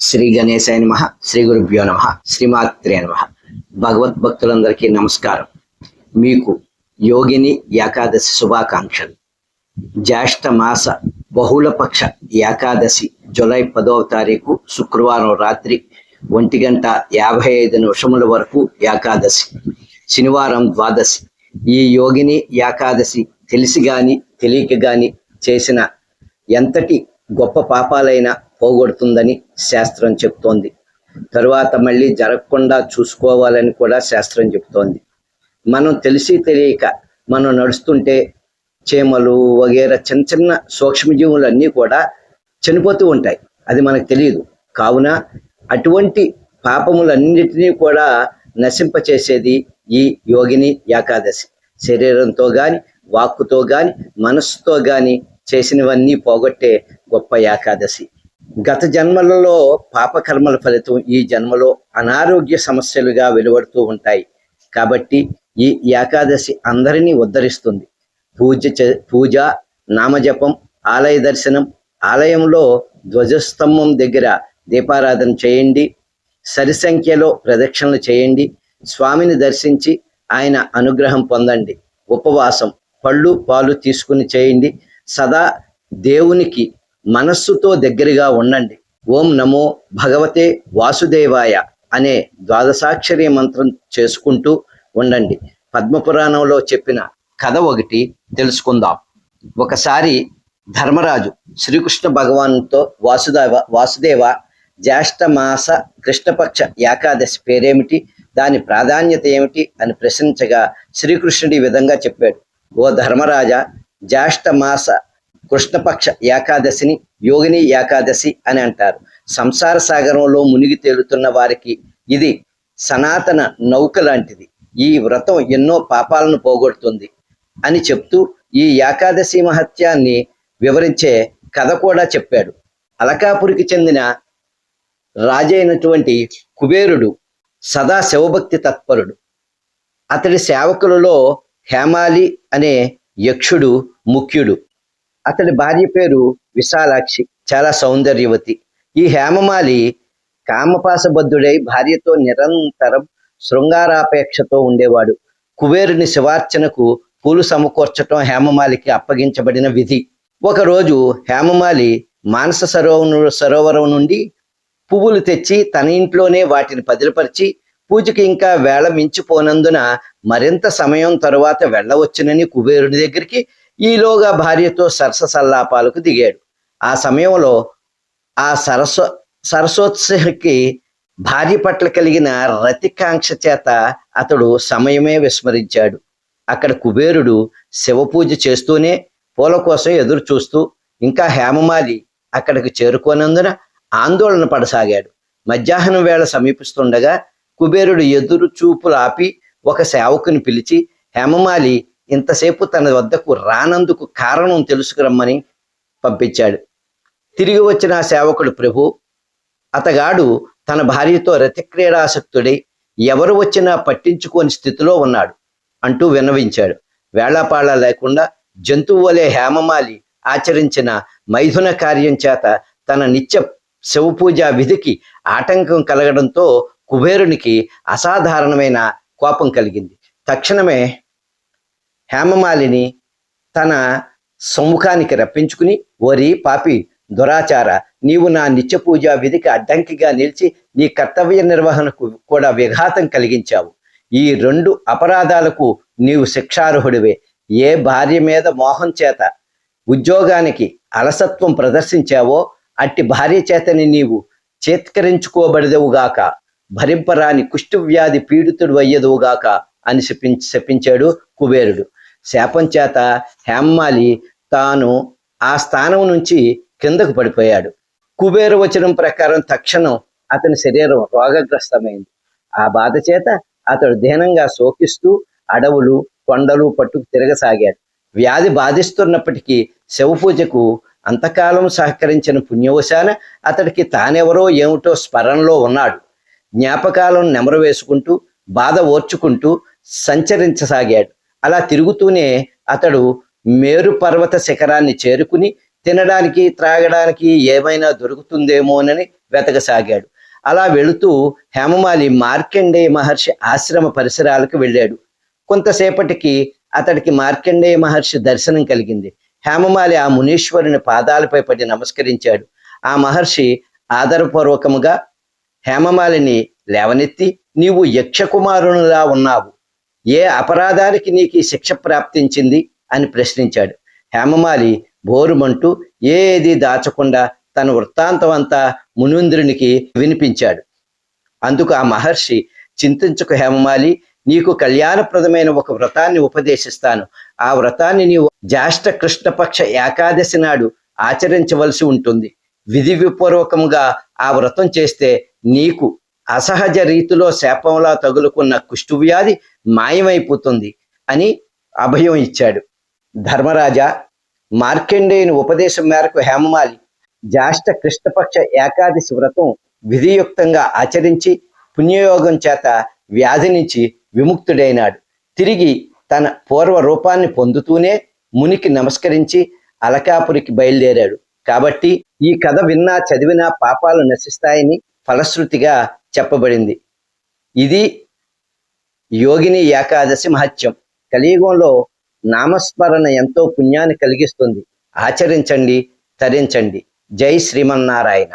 శ్రీ గణేశాయ నమః. శ్రీ గురుభ్యో నమః. శ్రీమాత్రే నమః. భగవద్భక్తులందరికీ నమస్కారం. మీకు యోగిని ఏకాదశి శుభాకాంక్షలు. జ్యేష్ఠ మాస బహుళపక్ష ఏకాదశి జూలై 10వ తారీఖు శుక్రవారం రాత్రి 1:55 వరకు ఏకాదశి, శనివారం ద్వాదశి. ఈ యోగిని ఏకాదశి తెలిసి గాని తెలియక గాని చేసిన ఎంతటి గొప్ప పాపాలైనా పోగొడుతుందని శాస్త్రం చెప్తోంది. తరువాత మళ్ళీ జరగకుండా చూసుకోవాలని కూడా శాస్త్రం చెప్తోంది. మనం తెలిసి తెలియక మనం నడుస్తుంటే చీమలు వగేరా చిన్న చిన్న సూక్ష్మజీవులన్నీ కూడా చనిపోతూ ఉంటాయి. అది మనకు తెలియదు. కావున అటువంటి పాపములన్నిటినీ కూడా నశింపచేసేది ఈ యోగిని ఏకాదశి. శరీరంతో గాని, వాక్కుతో గాని, మనస్సుతో గాని చేసినవన్నీ పోగొట్టే గొప్ప ఏకాదశి. గత జన్మలలో పాపకర్మల ఫలితం ఈ జన్మలో అనారోగ్య సమస్యలుగా వెలువడుతూ ఉంటాయి. కాబట్టి ఈ ఏకాదశి అందరినీ ఉద్ధరిస్తుంది. పూజ, నామజపం, ఆలయ దర్శనం, ఆలయంలో ధ్వజస్తంభం దగ్గర దీపారాధన చేయండి. సరి సంఖ్యలో ప్రదక్షిణలు చేయండి. స్వామిని దర్శించి ఆయన అనుగ్రహం పొందండి. ఉపవాసం, పళ్ళు పాలు తీసుకుని చేయండి. సదా దేవునికి మనస్సుతో దగ్గరగా ఉండండి. ఓం నమో భగవతే వాసుదేవాయ అనే ద్వాదశాక్షరి మంత్రం చేసుకుంటూ ఉండండి. పద్మపురాణంలో చెప్పిన కథ ఒకటి తెలుసుకుందాం. ఒకసారి ధర్మరాజు శ్రీకృష్ణ భగవానుతో వాసుదేవ, జ్యేష్ఠ మాస కృష్ణపక్ష ఏకాదశి పేరేమిటి, దాని ప్రాధాన్యత ఏమిటి అని ప్రశ్నించగా శ్రీకృష్ణుడు ఈ విధంగా చెప్పాడు. ఓ ధర్మరాజా, జ్యేష్ఠ మాస కృష్ణపక్ష ఏకాదశిని యోగిని ఏకాదశి అని అంటారు. సంసార సాగరంలో మునిగి తేలుతున్న వారికి ఇది సనాతన నౌక లాంటిది. ఈ వ్రతం ఎన్నో పాపాలను పోగొడుతుంది అని చెప్తూ ఈ ఏకాదశి మహత్యాన్ని వివరించే కథ కూడా చెప్పాడు. అలకాపురికి చెందిన రాజైనటువంటి కుబేరుడు సదా శివభక్తి తత్పరుడు. అతడి సేవకులలో హేమాలి అనే యక్షుడు ముఖ్యుడు. అతడి భార్య పేరు విశాలాక్షి, చాలా సౌందర్యవతి. ఈ హేమమాలి కామపాసబద్ధుడై భార్యతో నిరంతరం శృంగారాపేక్షతో ఉండేవాడు. కుబేరుని శివార్చనకు పూలు సమకూర్చటం హేమమాలికి అప్పగించబడిన విధి. ఒకరోజు హేమమాలి మానస సరోవరం నుండి పువ్వులు తెచ్చి తన ఇంట్లోనే వాటిని పదిలపరిచి పూజకి ఇంకా వేళ మించిపోనందున మరింత సమయం తరువాత వెళ్ళవచ్చునని కుబేరుని దగ్గరికి ఈలోగా భార్యతో సరస సల్లాపాలకు దిగాడు. ఆ సమయంలో ఆ సరసోత్సహికి భార్య పట్ల కలిగిన రతికాంక్ష చేత అతడు సమయమే విస్మరించాడు. అక్కడ కుబేరుడు శివపూజ చేస్తూనే పూల కోసం ఎదురు చూస్తూ ఇంకా హేమమాలి అక్కడికి చేరుకోనందున ఆందోళన పడసాగాడు. మధ్యాహ్నం వేళ సమీపిస్తుండగా కుబేరుడు ఎదురు చూపులు ఆపి ఒక సేవకుని పిలిచి హేమమాలి ఇంతసేపు తన వద్దకు రానందుకు కారణం తెలుసుకురమ్మని పంపించాడు. తిరిగి వచ్చిన ఆ సేవకుడు, ప్రభు, అతగాడు తన భార్యతో రతిక్రీడాసక్తుడై ఎవరు వచ్చినా పట్టించుకోని స్థితిలో ఉన్నాడు అంటూ విన్నవించాడు. వేళాపాళ లేకుండా జంతువు వలె హేమమాలి ఆచరించిన మైథున కార్యం చేత తన నిత్య శివపూజా విధికి ఆటంకం కలగడంతో కుబేరునికి అసాధారణమైన కోపం కలిగింది. తక్షణమే హేమమాలిని తన సమ్ముఖానికి రప్పించుకుని, ఓరి పాపి దురాచార, నీవు నా నిత్య పూజా విధికి అడ్డంకిగా నిలిచి నీ కర్తవ్య నిర్వహణకు కూడా విఘాతం కలిగించావు. ఈ 2 అపరాధాలకు నీవు శిక్షార్హుడివే. ఏ భార్య మీద మోహం చేత ఉద్యోగానికి అలసత్వం ప్రదర్శించావో అట్టి భార్య చేతని నీవు చేత్కరించుకోబడదువుగాక, భరింపరాని కుష్ఠవ్యాధి పీడితుడు అయ్యదువుగాక అని శపించాడు కుబేరుడు. శాపం చేత హేమమాలి తాను ఆ స్థానం నుంచి కిందకు పడిపోయాడు. కుబేరు వచనం ప్రకారం తక్షణం అతని శరీరం రోగగ్రస్తమైంది. ఆ బాధ చేత అతడు దీనంగా శోకిస్తూ అడవులు కొండలు పట్టుకు తిరగసాగాడు. వ్యాధి బాధిస్తున్నప్పటికీ శివపూజకు అంతకాలం సహకరించిన పుణ్యవశాన అతడికి తానెవరో ఏమిటో స్మరణలో ఉన్నాడు. జ్ఞాపకాలను నెమరు వేసుకుంటూ బాధ ఓర్చుకుంటూ సంచరించసాగాడు. అలా తిరుగుతూనే అతడు మేరు పర్వత శిఖరాన్ని చేరుకుని తినడానికి త్రాగడానికి ఏమైనా దొరుకుతుందేమోనని వెతకసాగాడు. అలా వెళుతూ హేమమాలి మార్కండేయ మహర్షి ఆశ్రమ పరిసరాలకు వెళ్ళాడు. కొంతసేపటికి అతడికి మార్కండేయ మహర్షి దర్శనం కలిగింది. హేమమాలి ఆ మునీశ్వరుని పాదాలపై పడి నమస్కరించాడు. ఆ మహర్షి ఆదరపూర్వకముగా హేమమాలిని లేవనెత్తి, నీవు యక్షకుమారునిలా ఉన్నావు, ఏ అపరాధానికి నీకు ఈ శిక్ష ప్రాప్తించింది అని ప్రశ్నించాడు. హేమమాలి బోరుమంటూ ఏది దాచకుండా తన వృత్తాంతం అంతా మునీంద్రునికి వినిపించాడు. అందుకు ఆ మహర్షి, చింతించకు హేమమాలి, నీకు కళ్యాణప్రదమైన ఒక వ్రతాన్ని ఉపదేశిస్తాను. ఆ వ్రతాన్ని నీవు జ్యేష్ఠ కృష్ణపక్ష ఏకాదశి నాడు ఆచరించవలసి ఉంటుంది. విధిపూర్వకముగా ఆ వ్రతం చేస్తే నీకు అసహజ రీతిలో శాపంలా తగులుకున్న కుష్ఠవ్యాధి మాయమైపోతుంది అని అభయం ఇచ్చాడు. ధర్మరాజా, మార్కండేయుని ఉపదేశం మేరకు హేమమాలి జ్యేష్ఠ కృష్ణపక్ష ఏకాదశి వ్రతం విధియుక్తంగా ఆచరించి పుణ్యయోగం చేత వ్యాధి నుంచి విముక్తుడైనాడు. తిరిగి తన పూర్వ రూపాన్ని పొందుతూనే మునికి నమస్కరించి అలకాపురికి బయలుదేరాడు. కాబట్టి ఈ కథ విన్నా చదివినా పాపాలు నశిస్తాయని ఫలశ్రుతిగా చెప్పబడింది. ఇది యోగిని ఏకాదశి మహత్యం. కలియుగంలో నామస్మరణ ఎంతో పుణ్యాన్ని కలిగిస్తుంది. ఆచరించండి, తరించండి. జై శ్రీమన్నారాయణ.